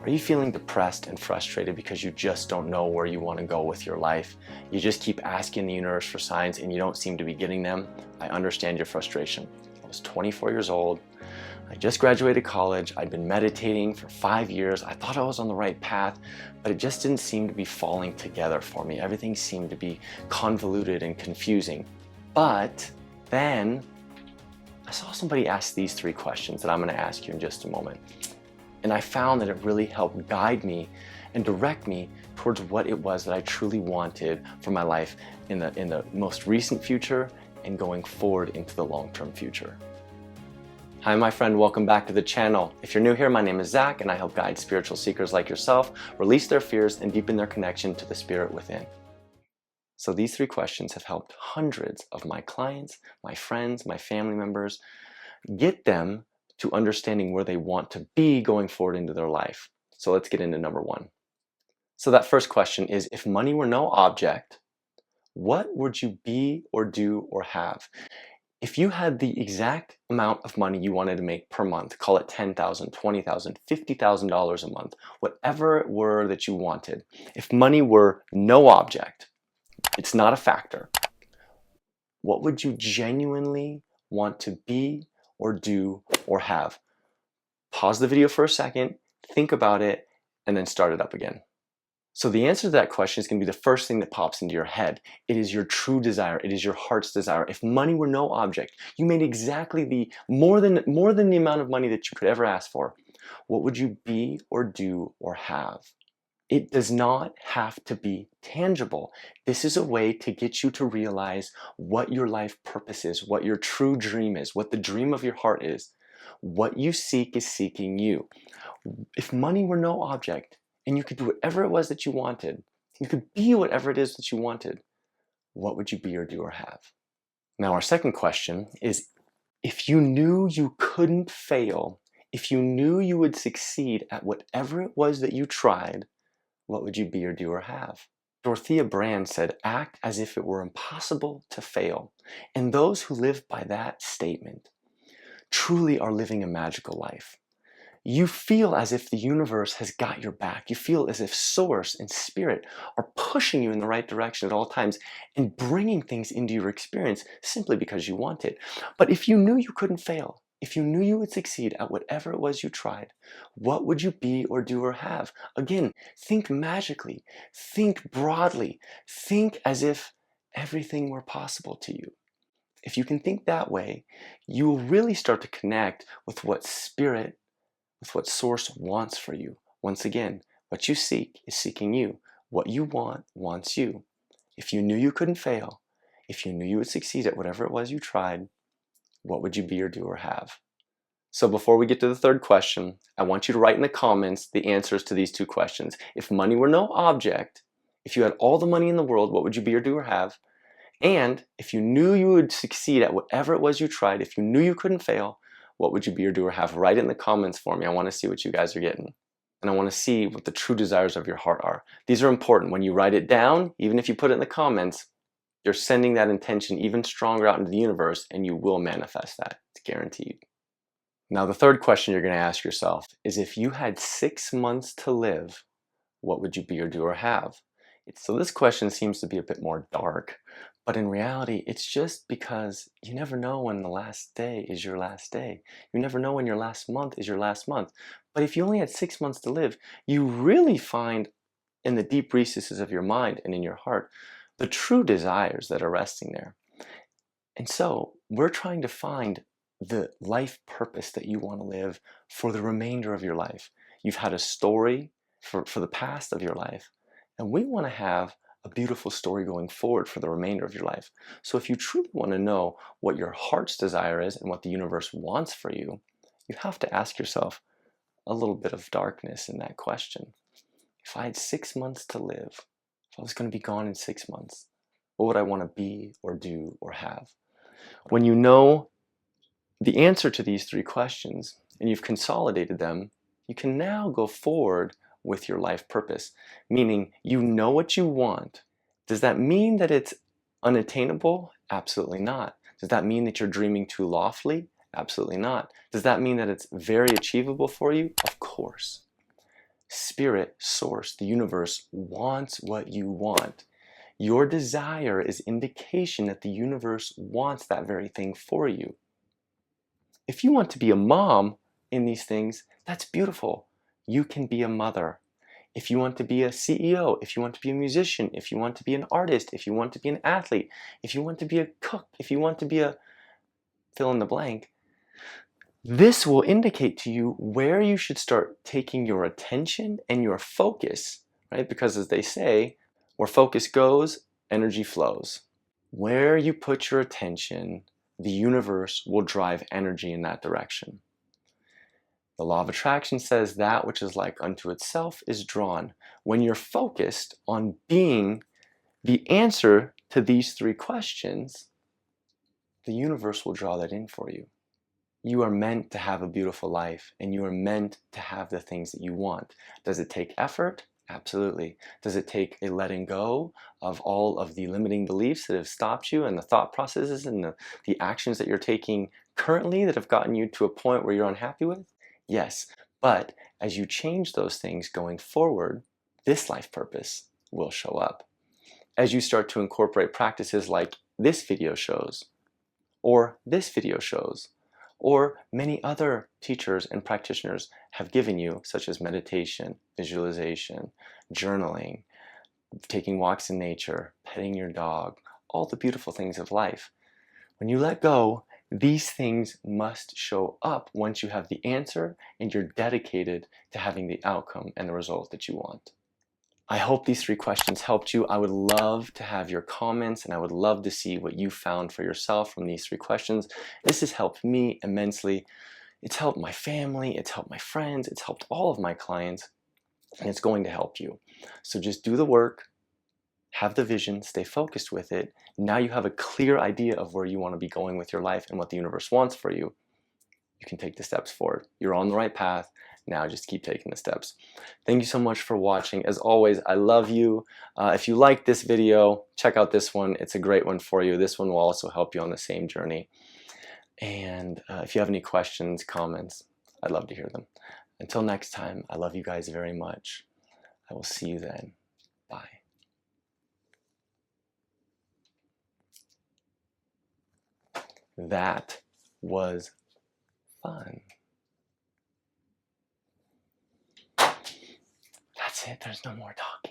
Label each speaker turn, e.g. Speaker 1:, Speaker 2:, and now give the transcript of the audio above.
Speaker 1: Are you feeling depressed and frustrated because you just don't know where you want to go with your life? You just keep asking the universe for signs and you don't seem to be getting them? I understand your frustration. I was 24 years old. I just graduated college. I'd been meditating for 5 years. I thought I was on the right path, but it just didn't seem to be falling together for me. Everything seemed to be convoluted and confusing. But then I saw somebody ask these 3 questions that I'm going to ask you in just a moment. And I found that it really helped guide me and direct me towards what it was that I truly wanted for my life in the most recent future and going forward into the long-term future. Hi, my friend, welcome back to the channel. If you're new here, my name is Zach and I help guide spiritual seekers like yourself release their fears and deepen their connection to the spirit within. So these 3 questions have helped hundreds of my clients, my friends, my family members get them to understanding where they want to be going forward into their life. So let's get into number 1. So that first question is, if money were no object, what would you be or do or have? If you had the exact amount of money you wanted to make per month, call it $10,000, $20,000, $50,000 a month, whatever it were that you wanted, if money were no object, it's not a factor, what would you genuinely want to be or do or have? Pause the video for a second, think about it, and then start it up again. So the answer to that question is going to be the first thing that pops into your head. It is your true desire. It is your heart's desire. If money were no object, you made exactly the more than the amount of money that you could ever ask for, what would you be or do or have? It does not have to be tangible. This is a way to get you to realize what your life purpose is, what your true dream is, what the dream of your heart is. What you seek is seeking you. If money were no object and you could do whatever it was that you wanted, you could be whatever it is that you wanted, what would you be or do or have? Now our second question is, if you knew you couldn't fail, if you knew you would succeed at whatever it was that you tried, what would you be or do or have? Dorothea Brand said, act as if it were impossible to fail. And those who live by that statement truly are living a magical life. You feel as if the universe has got your back. You feel as if source and spirit are pushing you in the right direction at all times and bringing things into your experience simply because you want it. But if you knew you couldn't fail, if you knew you would succeed at whatever it was you tried, what would you be or do or have? Again, think magically, think broadly, think as if everything were possible to you. If you can think that way, you will really start to connect with what spirit, with what source wants for you. Once again, what you seek is seeking you. What you want wants you. If you knew you couldn't fail, if you knew you would succeed at whatever it was you tried, what would you be or do or have? So before we get to the third question, I want you to write in the comments the answers to these 2 questions. If money were no object, if you had all the money in the world, what would you be or do or have? And if you knew you would succeed at whatever it was you tried, if you knew you couldn't fail, what would you be or do or have? Write it in the comments for me. I want to see what you guys are getting. And I want to see what the true desires of your heart are. These are important. When you write it down, even if you put it in the comments, you're sending that intention even stronger out into the universe, and you will manifest that. It's guaranteed. Now, the third question you're going to ask yourself is, if you had 6 months to live, what would you be or do or have? So this question seems to be a bit more dark, but in reality, it's just because you never know when the last day is your last day. You never know when your last month is your last month. But if you only had 6 months to live, you really find in the deep recesses of your mind and in your heart the true desires that are resting there. And so we're trying to find the life purpose that you want to live for the remainder of your life. You've had a story for the past of your life, and we want to have a beautiful story going forward for the remainder of your life. So if you truly want to know what your heart's desire is and what the universe wants for you, you have to ask yourself a little bit of darkness in that question. If I had 6 months to live, if I was going to be gone in 6 months, what would I want to be or do or have? When you know the answer to these 3 questions and you've consolidated them, you can now go forward with your life purpose, meaning you know what you want. Does that mean that it's unattainable? Absolutely not. Does that mean that you're dreaming too lofty? Absolutely not. Does that mean that it's very achievable for you? Of course. Spirit, source, the universe wants what you want. Your desire is indication that the universe wants that very thing for you. If you want to be a mom in these things, that's beautiful. You can be a mother. If you want to be a CEO, if you want to be a musician, if you want to be an artist, if you want to be an athlete, if you want to be a cook, if you want to be a fill in the blank, this will indicate to you where you should start taking your attention and your focus, right? Because as they say, where focus goes, energy flows. Where you put your attention, the universe will drive energy in that direction. The law of attraction says that which is like unto itself is drawn. When you're focused on being the answer to these three questions, the universe will draw that in for you. You are meant to have a beautiful life, and you are meant to have the things that you want. Does it take effort? Absolutely. Does it take a letting go of all of the limiting beliefs that have stopped you, and the thought processes and the actions that you're taking currently that have gotten you to a point where you're unhappy with? Yes. But as you change those things going forward, this life purpose will show up. As you start to incorporate practices like this video shows, or this video shows, or many other teachers and practitioners have given you, such as meditation, visualization, journaling, taking walks in nature, petting your dog, all the beautiful things of life. When you let go, these things must show up once you have the answer and you're dedicated to having the outcome and the result that you want. I hope these three questions helped you. I would love to have your comments, and I would love to see what you found for yourself from these three questions. This has helped me immensely. It's helped my family, it's helped my friends, it's helped all of my clients, and it's going to help you. So just do the work, have the vision, stay focused with it. Now you have a clear idea of where you want to be going with your life and what the universe wants for you. You can take the steps forward. You're on the right path. Now just keep taking the steps. Thank you so much for watching. As always, I love you. If you like this video, check out this one. It's a great one for you. This one will also help you on the same journey. And if you have any questions, comments, I'd love to hear them. Until next time, I love you guys very much. I will see you then. Bye. That was fun. That's it. There's no more talking.